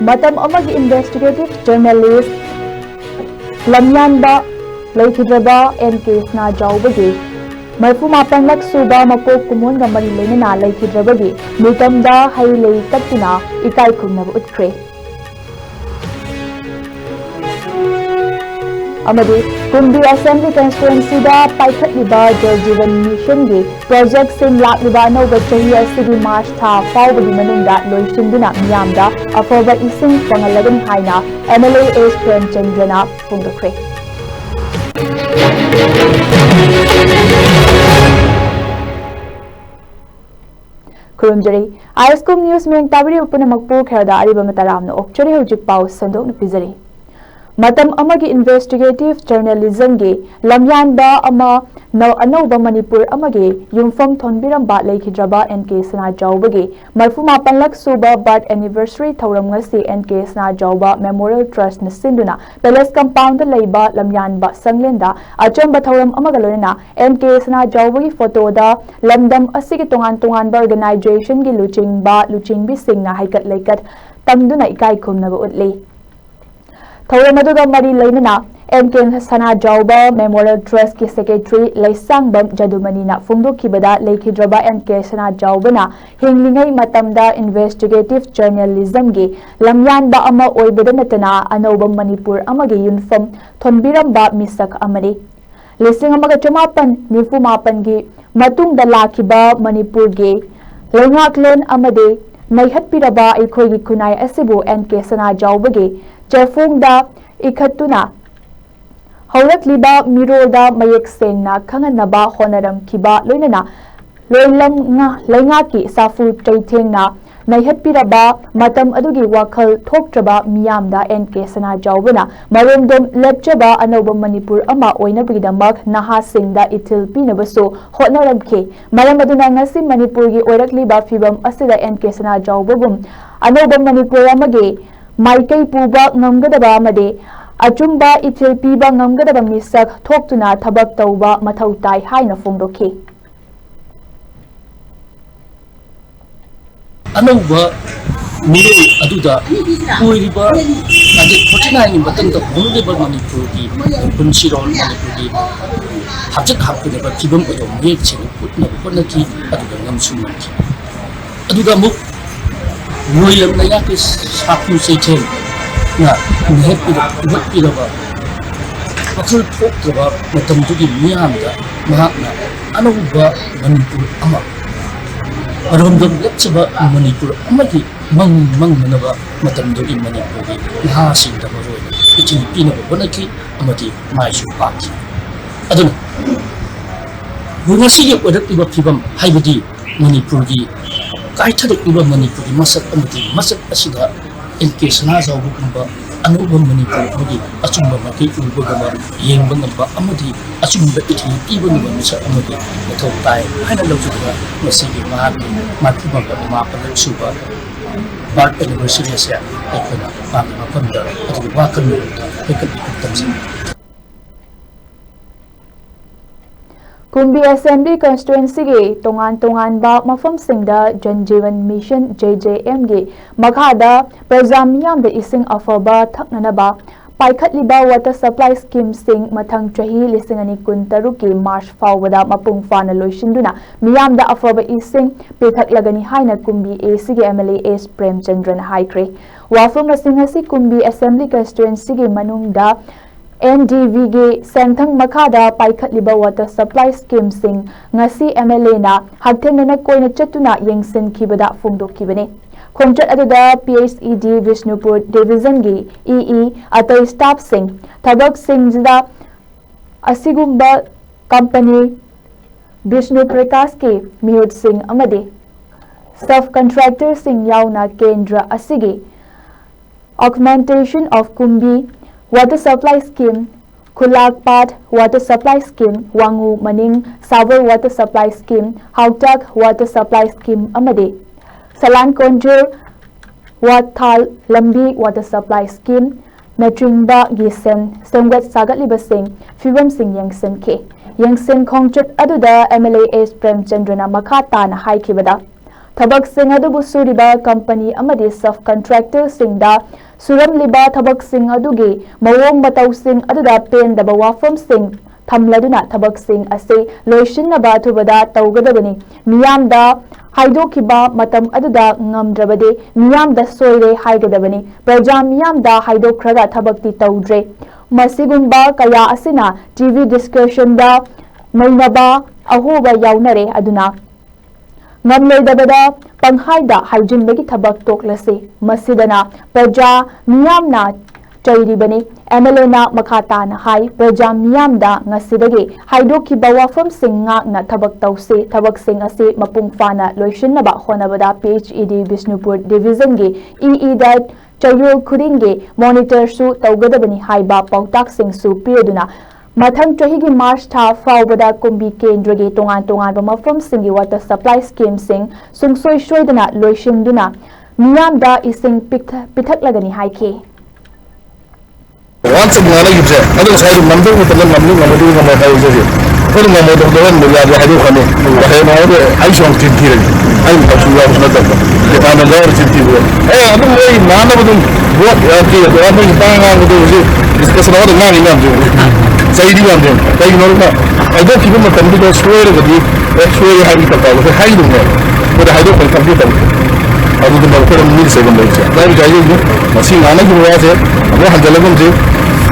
matam amagi investigative journalist lamyanba leikidraba NK na jawbagi marfu mapanlak suba mapok kumon gamari lena leikidrabagi mitamda hailei katuna ikai kumna utkre amadi Kumbi Assembly Constituency da paikhatliba Jal Jeevan Mission gi project sing lakliba anauba chahi asigi March tha faubagi manungda loisinduna miyamda afoba ising pangalagan haina MLA S Premchandrana phungdokre Kurumjari ISCOM News Meng tabri upunamakpu kherda ariba mataramna okchari hojik pau sandok pizari matam amagi investigative journalism gi lamyanba ama anauba manipur amagi yumfam thonbiramba leikidraba NK Sana Jawbagi marfuma panlak suba birth anniversary thoram ngasi NK Sana Jawba Memorial Trust na sinduna palace compound leiba lamyanba sanglenda achamba thoram amagalona NK Sana Jawbagi photo da lamdam asigi tongan ba organization gi luchingbi singna haikat leikat tamduna ikai khumna utli Thawamaduga Mari Lainana, NK Sana Jawba Memorial Trust ki Secretary Laisangbam Jadumani na Fungdo Kibada Leikidraba NK Sana Jawba na hinglingay matamda investigative journalism gi lamyanba ama oibada natana anobang Manipur amagi yunfam thonbiramba misak amani lising amaga chamapan nifumapan gi matung dalakiba Manipur gi lengaklon amade naihatpiraba aikoi gi kunai asibu NK Sana Jawba gi Jefungda ikhatuna haurakliba miroda mayek sengna khanganaba honaram kiba loinana loilam nga lainga ki safu chaithengna naihatpiraba matam adugi wakhal thoktraba miyamda NK Sana Jawbana maromdom lepchaba anoba Manipur ama oinabidamak naha singda itil pinabaso honaramke maram aduna ngasi Manipur gi oirakliba fibam asida NK Sana Jawbagum anoba Manipur amage Maikai puba ngamgadaba amade achumba itil piba ngamgadaba misak thoktuna thabak tauba mathau tai haina phongdokhi anauba miro aduda oiriba ade 49 batanga honudeba Manipur gi punchirol Manipur gi hajak hapudeba kibam odom mek chini putna honaki aduda ngamsumaki aduda muk William na yaki sapu sechen na nihepiraba wakil thoktraba matamdugi miyamda mahakna anauba Manipur ama aromdam lepchaba Manipur amagi mangnaba matamdugi Manipur gi nahasingda maroina ichini pinaba honaki amadi maisu paki aduna ngasi odakiba phibam haibadi Manipur gi kaithadikba Manipur gi masak asida NK Sana Jawbagumba anuba Manipur gi achumba makai ubagama yengba ngamba amadi achumba ithi piba ngamba misa amadi mathau tai haina lawjuga masigi mahaki marfubanga mapala suba birth anniversary ase aikona mapamda adu wakan ekam Kumbi Assembly Constituency gi tongan ba mafam singda Jal Jeevan Mission JJM gi makhada prajamiyam da ising afaba thaknanaba paikhatliba water supply scheme sing mathang chahi lisingani kuntaru ki March fawada mapung fana loisinduna miyam da afaba ising pethaklagani haina Kumbi AC gi MLA S Premchandrana haikre wafum asingasi Kumbi Assembly Constituency gi manungda NDV ge sengthang makhada paikhatliba water supply scheme sing ngasi MLA na hakthengna koina chatuna yengsin khibada phongdokkibani khongjat aduda PHED Vishnupur division gi EE atai staff sing thabak sing jida asigumba company Vishnu Prakash ke Mihut Singh amade subcontractor sing yauna kendra asigi augmentation of Kumbi Water Supply Scheme, Kulakpat Water Supply Scheme, Wangu Maning Savar Water Supply Scheme, Hautak Water Supply Scheme amade Salan Konjur Wathal Lambi Water Supply Scheme, Metringba Gisen Sengwet Sagatliba Singh, Fibam Singh Yangsen K. Yangsen Khongchut aduda MLA S Premchandrana Makhata na haikibada ꯊꯕꯛꯁꯤꯡ ꯑꯗꯨꯕꯨ ꯁꯨꯔꯤꯕ company ꯑꯃꯗꯤ ꯁꯕ ꯀꯟꯇ꯭ꯔꯦꯛꯇꯔꯁꯤꯡꯗ ꯁꯨꯔꯝꯂꯤꯕ ꯊꯕꯛꯁꯤꯡ ꯑꯗꯨꯒꯤ ꯃꯑꯣꯡ ꯃꯇꯧꯁꯤꯡ ꯑꯗꯨꯗ ꯄꯦꯟꯗꯕ ꯋꯥꯐꯝꯁꯤꯡ ꯊꯝꯂꯗꯨꯅ ꯊꯕꯛꯁꯤꯡ ꯑꯁꯤ ꯂꯣꯏꯁꯤꯟꯅꯕ ꯑꯊꯨꯕꯗ ꯇꯧꯒꯗꯕꯅꯤ꯫ ꯃꯤꯌꯥꯝꯗ ꯍꯥꯏꯗꯣꯛꯈꯤꯕ ꯃꯇꯝ ꯑꯗꯨꯗ ꯉꯝꯗ꯭ꯔꯕꯗꯤ ꯃꯤꯌꯥꯝꯗ ꯁꯣꯏꯔꯦ ꯍꯥꯏꯒꯗꯕꯅꯤ꯫ ꯄ꯭ꯔꯖꯥ ꯃꯤꯌꯥꯝꯗ ꯍꯥꯏꯗꯣꯛꯈ꯭ꯔꯒ ꯊꯕꯛꯇꯤ ꯇꯧꯗ꯭ꯔꯦ꯫ ꯃꯁꯤꯒꯨꯝꯕ ꯀꯌꯥ ꯑꯁꯤꯅ ꯇꯤꯚꯤ ꯗꯤꯁꯀꯁꯟꯗ ꯅꯩꯅꯕ ꯑꯍꯣꯕ ꯌꯥꯎꯅꯔꯦ꯫ ꯑꯗꯨꯅ ꯉꯝꯂꯣꯏꯗꯕꯗ ꯄꯪꯍꯥꯏꯗ ꯍꯥꯏꯖꯤꯟꯕꯒꯤ ꯊꯕꯛ ꯇꯣꯛꯂꯁꯤ꯫ ꯃꯁꯤꯗꯅ ꯄ꯭ꯔꯖꯥ ꯃꯤꯌꯥꯝꯅ ꯆꯩꯔꯤꯕꯅꯤ꯫ MLAꯅ ꯃꯈꯥ ꯇꯥꯅ ꯍꯥꯏ ꯄ꯭ꯔꯖꯥ ꯃꯤꯌꯥꯝꯗ ꯉꯁꯤꯗꯒꯤ ꯍꯥꯏꯗꯣꯛꯈꯤꯕ ꯋꯥꯐꯝꯁꯤꯡ ꯉꯥꯛꯅ ꯊꯕꯛ ꯇꯧꯁꯤ꯫ ꯊꯕꯛꯁꯤꯡ ꯑꯁꯤ ꯃꯄꯨꯡ ꯐꯥꯅ ꯂꯣꯏꯁꯤꯟꯅꯕ ꯍꯣꯠꯅꯕꯗ PHED ꯕꯤꯁꯅꯨꯄꯨꯔ ꯗꯤꯚꯤꯖꯟꯒꯤ EEꯗ ꯆꯌꯣꯜ ꯈꯨꯗꯤꯡꯒꯤ ꯃꯣꯅꯤꯇꯔꯁꯨ ꯇꯧꯒꯗꯕꯅꯤ ꯍꯥꯏꯕ ꯄꯥꯎꯇꯥꯛꯁꯤꯡꯁꯨ ꯄꯤꯔꯗꯨꯅ ꯃꯊꯪ ꯆꯍꯤꯒꯤ ꯃꯥꯔꯆ ꯊꯥ ꯐꯥꯎꯕꯗ ꯀꯨꯝꯕꯤ ꯀꯦꯟꯗ꯭ꯔꯒꯤ ꯇꯣꯉꯥꯟ ꯇꯣꯉꯥꯟꯕ ꯃꯐꯝꯁꯤꯡꯒꯤ ꯋꯥꯇꯔ ꯁꯄ꯭ꯂꯥꯏ ꯁ꯭ꯀꯤꯝꯁꯤꯡ ꯁꯨꯡꯁꯣꯏ ꯁꯣꯏꯗꯅ ꯂꯣꯏꯁꯤꯟꯗꯨꯅ ꯃꯤꯌꯥꯝꯗ ꯏꯁꯤꯡ ꯄꯤꯊꯛꯂꯒꯅꯤ ꯍꯥꯏꯈꯤ꯫ Once again, I say, I don't say number with the number of the number of houses. Put them on the one we are having on it. I don't think here. I'm not sure of not the final origin. Hey, I don't know, none of them. What okay, the other is bang on with it. Discuss all the money on them. Say the one them. They know that. I don't give them a computer square with you. That's where you have it about. I don't know. But I don't computer. I don't know what I'm saying. That is, I don't know. I see none of them was it. I don't have the level to.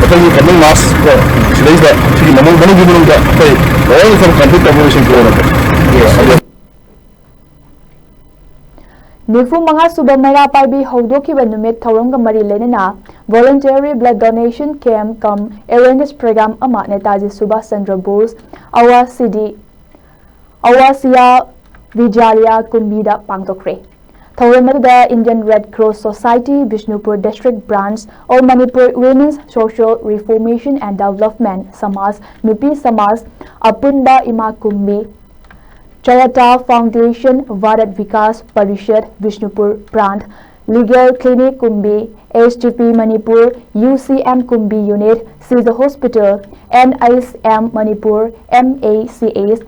Tapi kami mas, sudah itu, jadi namun belum dah. Tapi orang itu computer operation keluar. Nifu Manga Suba Mera Paibi Haudokiba Numit Tauranga Mari Lenina Voluntary Blood Donation Camp Come Awareness Program Ama Netaji Subhash Chandra Bose Awasiya Vijalia Kumbida Pangtokre. The Indian Red Cross Society Bishnupur District Branch All Manipur Women's Social Reformation and Development Samas Nupi Samas Apunda Ima Kumbi Chayata Foundation Varat Vikas Parishad Bishnupur Branch Legal Clinic Kumbi HTP Manipur UCM Kumbi Unit Caesar Hospital NISM Manipur MACAs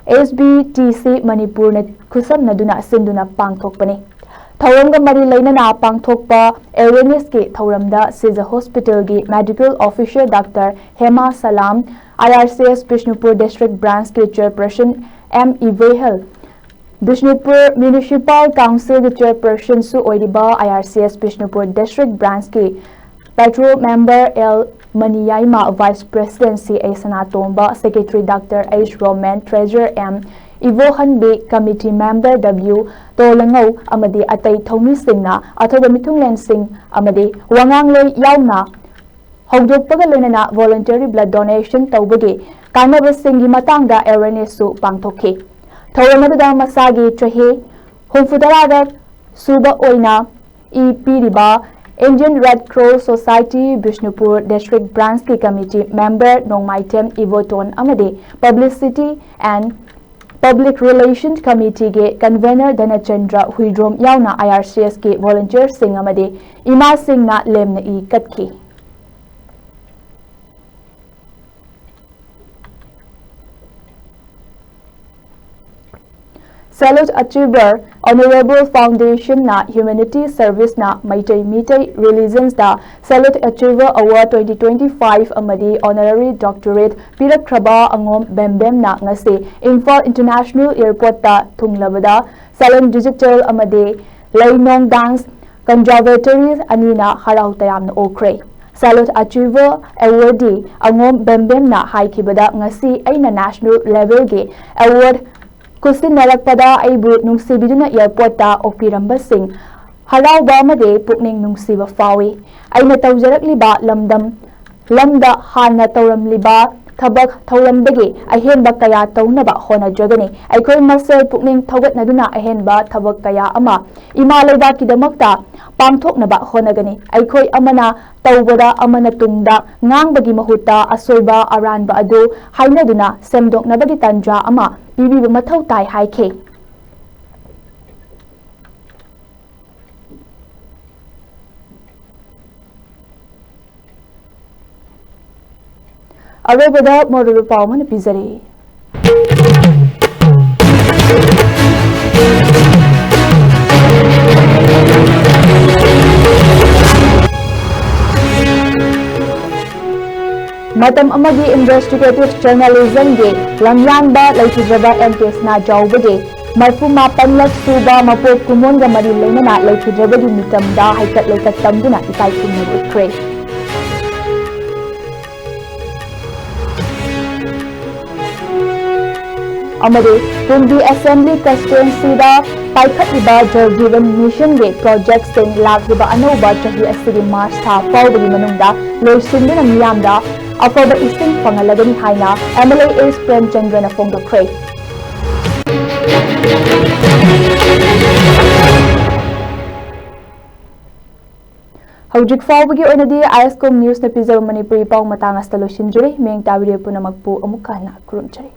SBTC Manipur Kusam Naduna Sinduna Pangtokpani Thauramga Mari Lainana Pangthokpa Awareness Ki Thauramda Caesar Hospital Gi Medical Officer Dr. Hema Salam IRCS Bishnupur District Branch Ki Chairperson M. Ivehel Bishnupur Municipal Council Ki Chairperson Su Oiriba IRCS Bishnupur District Branch Ki Patrol Member L. Maniyaima Vice President C.A. Sanatomba Secretary Dr. H. Roman Treasurer M. Ivohan B. Committee Member W. Tolangau Amadi Atay Thomi Singna Athoba Mithunglen Singh Amadi Wangangloi Yauna Hogdokpaga Loinana Voluntary Blood Donation Taubagi Kanaba Singhi Matanga Awareness Su Pangtokhi Thoramada Masagi Trahe Humfudaraga Suba Oina E. Piriba Indian Red Cross Society Bishnupur District Branch Ki Committee Member Nongmaitem Ivoton Amadi Publicity and Public Relations Committee Ge Convener Dhanachandra Huidrom Yauna IRCS Ki Volunteer Singh Amadi Ima Singh Na Lemna E Katki Salute Achiever Honorable Foundation Na Humanity Service Na Maitai Mitai Religions Da Salute Achiever Award 2025 Amadi Honorary Doctorate Pirakraba Angom Bembem Na Ngasi Imphal International Airport Ta Thunglabada Salon Digital Amadi Lainong Dance Conservatories Anina Harau Tayam Na Okre Salute Achiever Awardee Angom Bembem Na Haikibada Ngasi Aina National Level Ge Award Kusin Narakpada Aibu Nungsibiduna Airport Ta Okiramba Singh Harau Bamade Pukning Nungsiba Fawi Aina Taujarak Liba Lamda Hana Tauram Liba Tabak Tauramdagi Ahenba Kaya Taunaba Hona Jagani Aikoi Masel Pukning Tawat Naduna Ahenba Tabak Kaya Ama Imalada Kidamakta Pangtok Naba Honagani Aikoi Amana Taubada Amana Tungda Ngang Bagi Mahuta Asoiba Aranba Adu Hainaduna Semdok Nabagi Tanja Ama Bibi Mathau Tai Haike Arabada Moru Pauman Pizari Matam amagi investigative journalism ge lamyanba laitujaba MKs na jawbage marfu mapanlak suba mapok kumon ga mari leina laitujabagi mitamda haikat leikat tamduna ikai kumna utkre amade Kumbi Assembly constituency da paikhatliba Jal Jeevan Mission ge project sing lagriba anauba chahi asigi March tha fawbagi manungda loisinduna miyamda afaba ising pangalagani haina MLA Ace Premchandra na fongdokre Hojik fawbagi oinadi ISCOM news na pizza Manipuri pau matangas talo sinjuri meng tabiri puna magpu amukana kurunchari